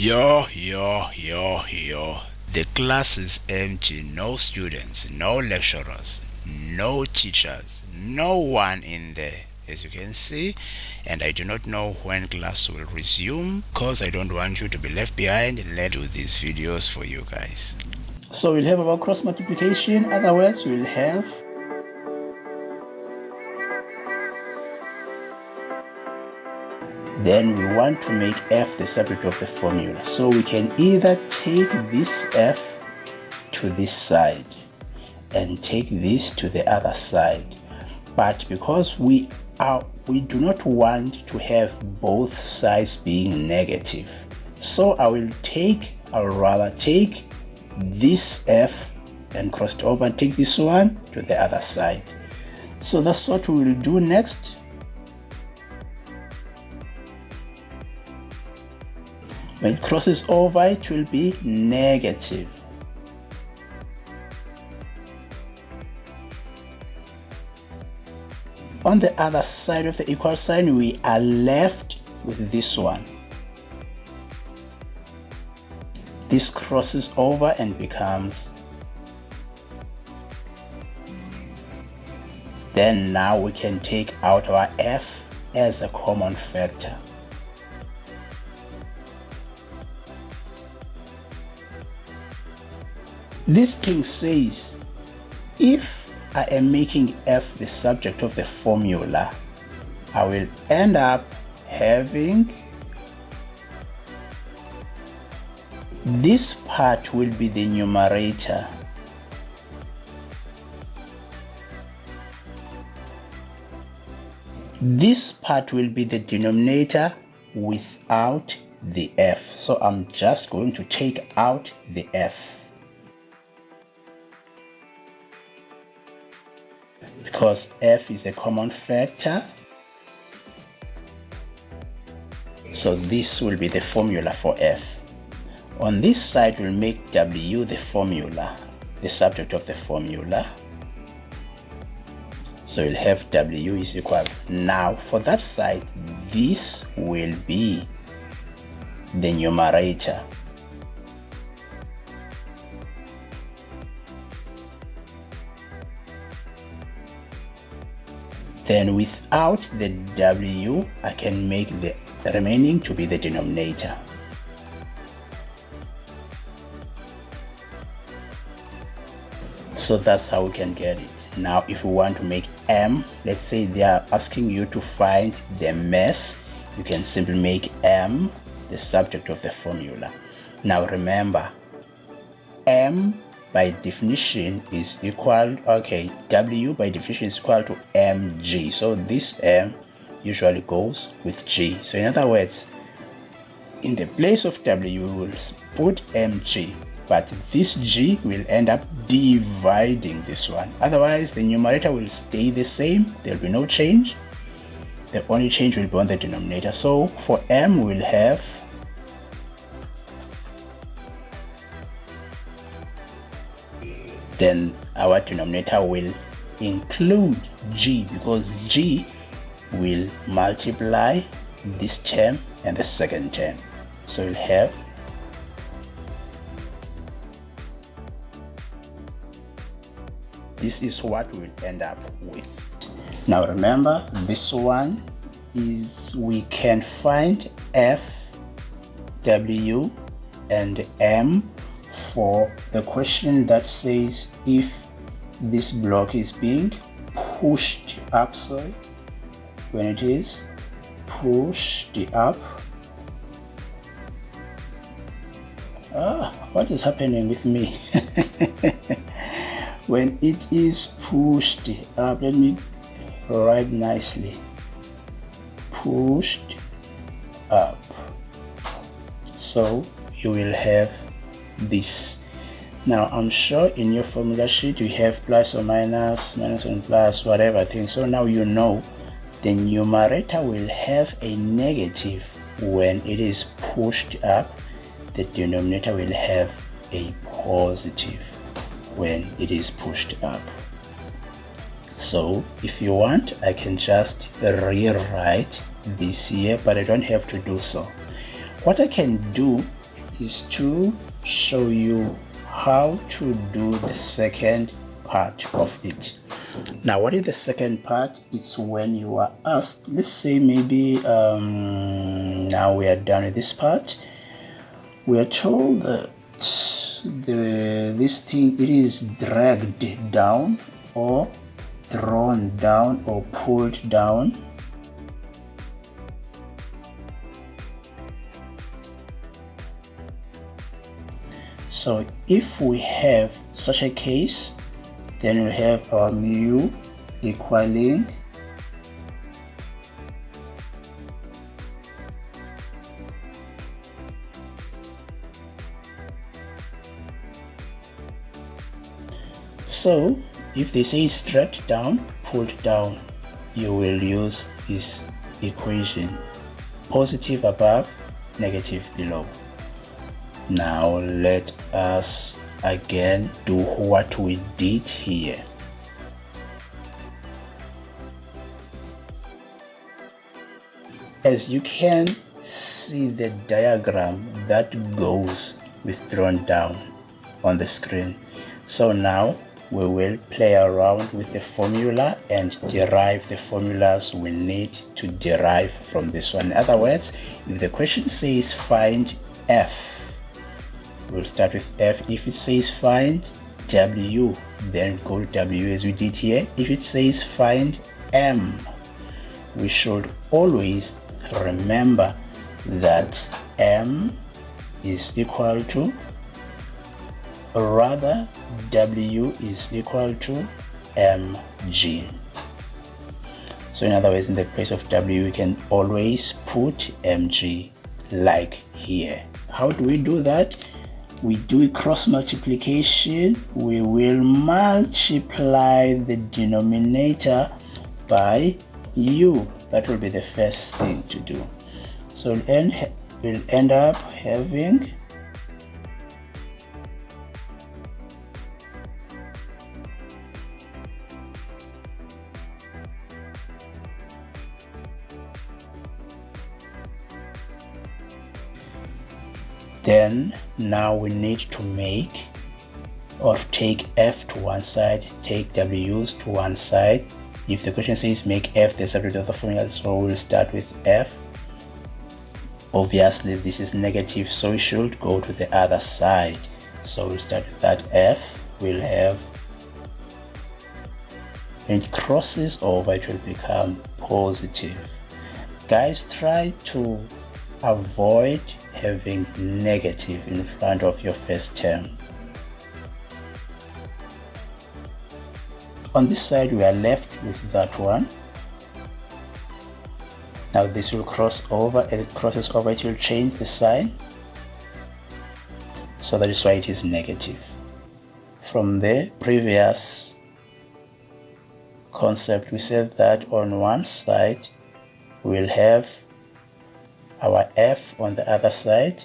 Yo. The class is empty. No students, no lecturers, no teachers, no one in there, as you can see. And I do not know when class will resume because I don't want you to be left behind. Let's do these videos for you guys. So we'll have our cross multiplication. Otherwise, we'll have then we want to make f the subject of the formula. So we can either take this f to this side and take this to the other side. But because we do not want to have both sides being negative, so I'll rather take this f and cross it over and take this one to the other side. So that's what we will do next. When it crosses over, it will be negative. On the other side of the equal sign, we are left with this one. This crosses over and becomes. Then now we can take out our f as a common factor. This thing says if I am making f the subject of the formula, I will end up having this part will be the numerator. This part will be the denominator without the f. So I'm just going to take out the f. Because f is a common factor, so this will be the formula for f. On this side, we'll make w the formula, the subject of the formula. So we'll have w is equal. Now for that side, this will be the numerator. Then without the w, I can make the remaining to be the denominator. So that's how we can get it. Now if we want to make m, let's say they are asking you to find the mass, you can simply make m the subject of the formula. Now remember, m by definition is equal, w by definition is equal to mg. So this m usually goes with g. So in other words, in the place of w, we will put mg, but this g will end up dividing this one. Otherwise, the numerator will stay the same. There will be no change. The only change will be on the denominator. So for m, we'll have then our denominator will include g, because g will multiply this term and the second term. So we'll have this is what we'll end up with. Now remember, this one is we can find f, w, and m for the question that says if this block is being pushed up, when it is pushed up, what is happening with me? When it is pushed up, let me write nicely, pushed up. So you will have this. Now I'm sure in your formula sheet you have plus or minus, minus and plus, whatever thing. So now you know the numerator will have a negative when it is pushed up. The denominator will have a positive when it is pushed up. So if you want, I can just rewrite this here, but I don't have to do so. What I can do is to show you how to do the second part of it. Now, what is the second part? It's when you are asked, let's say maybe now we are done with this part. We are told that this thing, it is dragged down or thrown down or pulled down. So if we have such a case, then we have our mu equaling so if they say straight down, pulled down, you will use this equation: positive above, negative below. Now let us again do what we did here. As you can see the diagram that goes with thrown down on the screen. So now we will play around with the formula and derive the formulas we need to derive from this one. In other words, if the question says find f, we'll start with f. If it says find w, then go to w as we did here. If it says find m, we should always remember that m is equal to, or rather w is equal to mg. So in other words, in the place of w, we can always put mg, like here. How do we do that? We do a cross multiplication. We will multiply the denominator by u. That will be the first thing to do. So we'll end up having then now we need to make or take f to one side, take w's to one side. If the question says make f the subject of the formula, so we'll start with f. Obviously this is negative, so we should go to the other side. So we'll start with that f. We'll have, when it crosses over, it will become positive. Guys, try to avoid having negative in front of your first term. On this side, we are left with that one. Now this will cross over. As it crosses over, it will change the sign. So that is why it is negative. From the previous concept, we said that on one side, we'll have our f, on the other side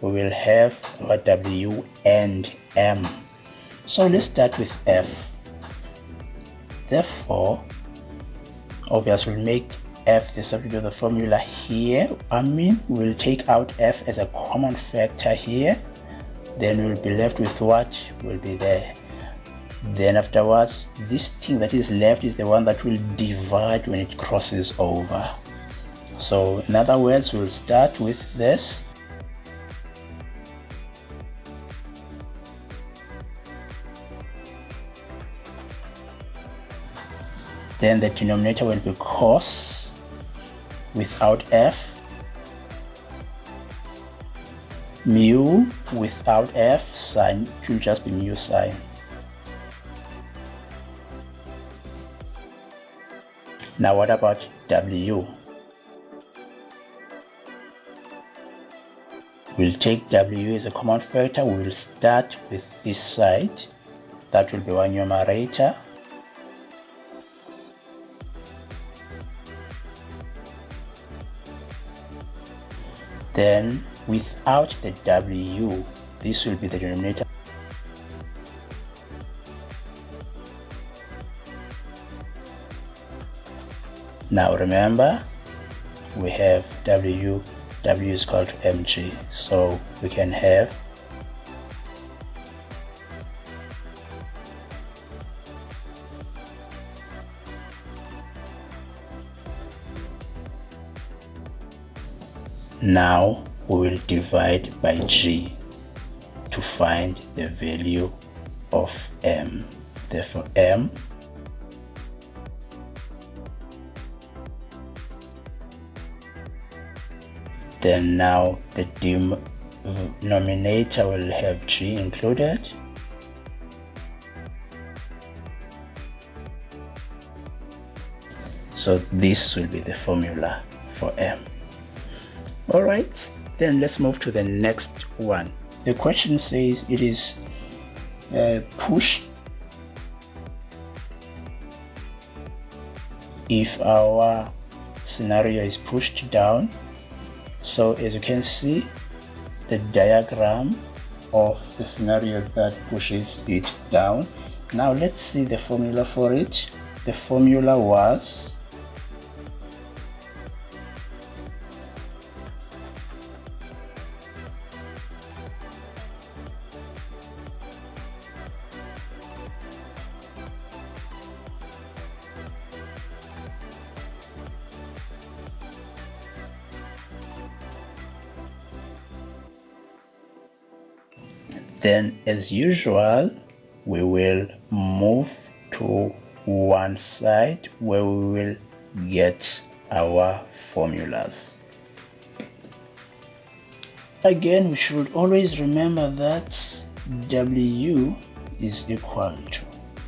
we will have our w and m. So let's start with f. Therefore, obviously we'll make f the subject of the formula here. We'll take out f as a common factor here. Then we'll be left with what will be there. Then afterwards, this thing that is left is the one that will divide when it crosses over. So in other words, we'll start with this. Then the denominator will be cos without f, mu without f, sine, it will just be mu sine. Now what about w? We'll take w as a common factor. We'll start with this side. That will be our numerator. Then without the w, this will be the denominator. Now remember, we have w W is equal to mg. So we can have now we will divide by g to find the value of m. Therefore m then now the denominator will have g included. So this will be the formula for m. Alright, then let's move to the next one. The question says it is push if our scenario is pushed down. So as you can see, the diagram of the scenario that pushes it down. Now let's see the formula for it. The formula was then, as usual, we will move to one side where we will get our formulas. Again, we should always remember that W is equal to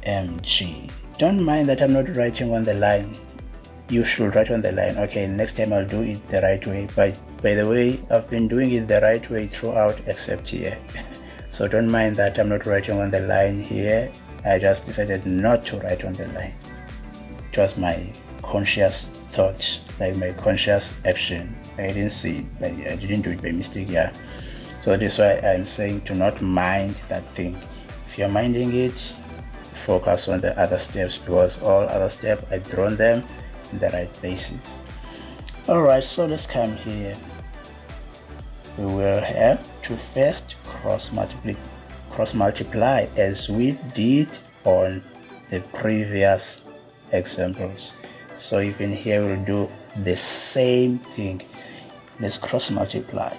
mg. Don't mind that I'm not writing on the line. You should write on the line. Okay, next time I'll do it the right way. By the way, I've been doing it the right way throughout except here. So don't mind that I'm not writing on the line here. I just decided not to write on the line. It was my conscious thought, like my conscious action. I didn't see it, like I didn't do it by mistake, yeah. So that's why I'm saying to not mind that thing. If you're minding it, focus on the other steps, because all other steps I've drawn them in the right places. Alright, so let's come here. We will have to first cross multiply as we did on the previous examples. So even here we'll do the same thing. Let's cross multiply.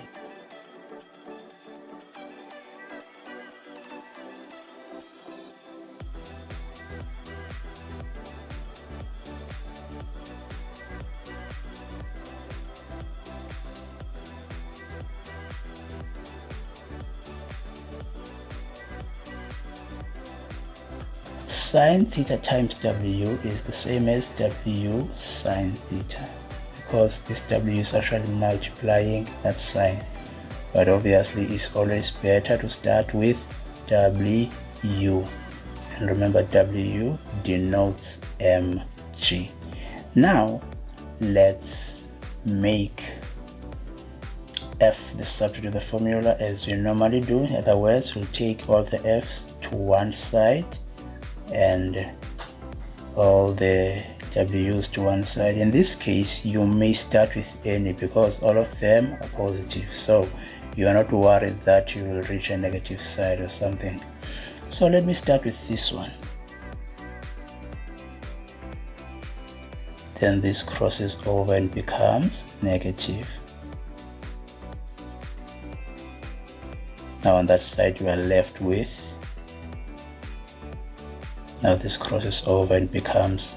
Sine theta times W is the same as W sine theta, because this W is actually multiplying that sine. But obviously it's always better to start with W. And remember, W denotes mg. Now let's make f the subject of the formula as we normally do. In other words, we'll take all the f's to one side and all the w's to one side. In this case, you may start with any because all of them are positive, so you are not worried that you will reach a negative side or something. So let me start with this one. Then this crosses over and becomes negative. Now on that side you are left with, now this crosses over and becomes,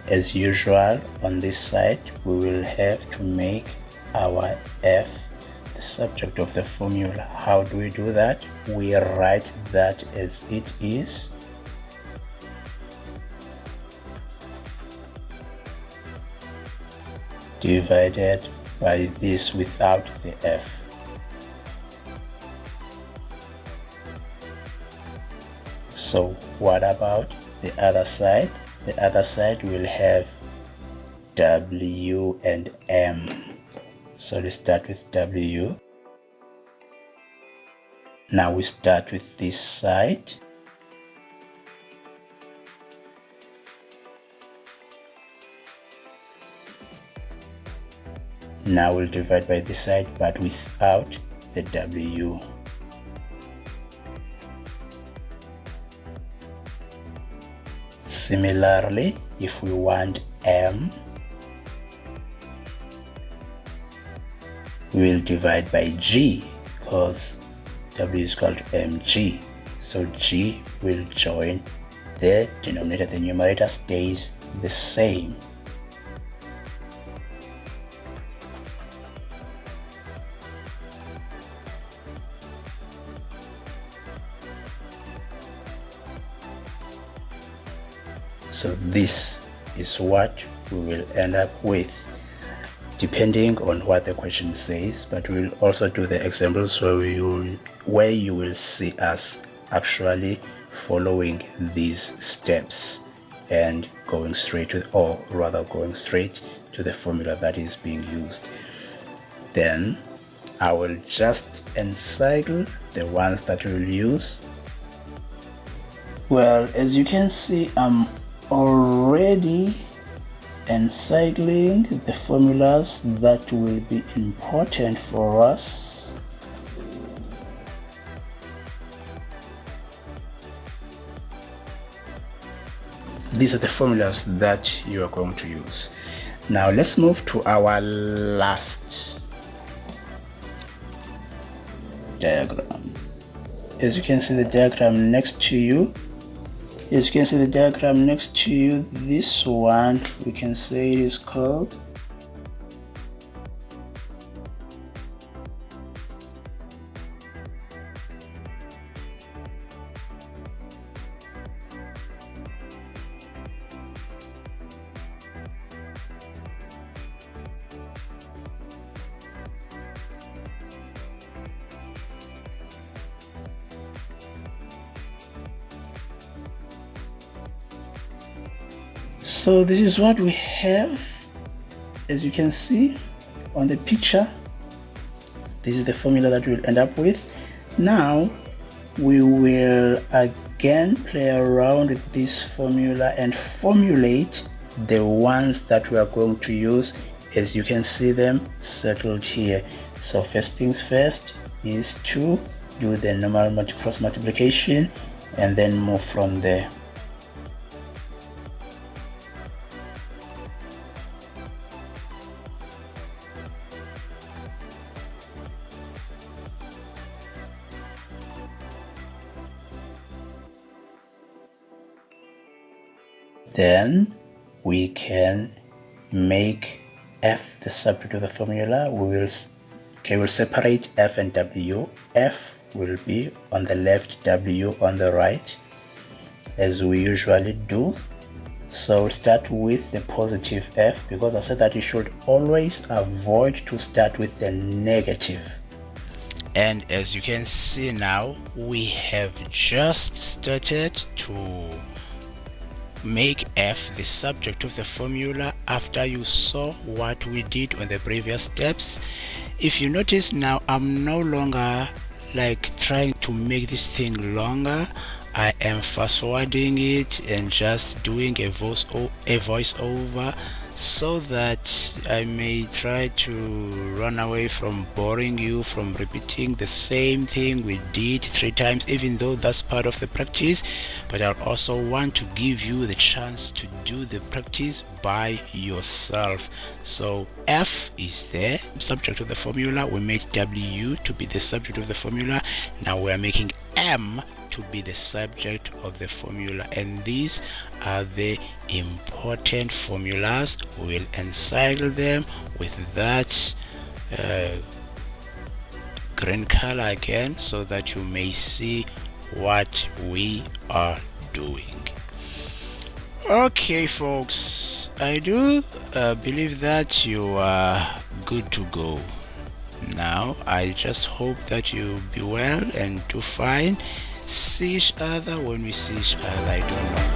as usual on this side we will have to make our f the subject of the formula. How do we do that? We write that as it is, divided by this without the f. So what about the other side? The other side will have W and M. So let's start with W. Now we start with this side. Now we'll divide by this side but without the W. Similarly, if we want M, we will divide by G because W is equal to mg. So G will join the denominator, the numerator stays the same. So this is what we will end up with, depending on what the question says, but we'll also do the examples where you will see us actually following these steps and going straight to, or rather going straight to the formula that is being used. Then I will just encircle the ones that we'll use. Well, as you can see, I'm already encircling the formulas that will be important for us. These are the formulas that you are going to use. Now let's move to our last diagram. As you can see the diagram next to you, this one we can say it is called So this is what we have, as you can see on the picture. This is the formula that we'll end up with. Now we will again play around with this formula and formulate the ones that we are going to use, as you can see them settled here. So first things first is to do the normal cross multiplication and then move from there. Then we can make f the subject of the formula. We'll separate f and w. F will be on the left, w on the right, as we usually do. So we'll start with the positive f, because I said that you should always avoid to start with the negative. And as you can see now, we have just started to make f the subject of the formula after you saw what we did on the previous steps. If you notice now, I'm no longer like trying to make this thing longer. I am fast forwarding it and just doing a voice over, so that I may try to run away from boring you, from repeating the same thing we did 3 times, even though that's part of the practice. But I'll also want to give you the chance to do the practice by yourself. So f is the subject of the formula. We made w to be the subject of the formula. Now we are making m to be the subject of the formula, and these are the important formulas. We will encircle them with that green color again, so that you may see what we are doing. Okay folks, I do believe that you are good to go. Now I just hope that you be well and do fine. See each other when we see each other. I don't know.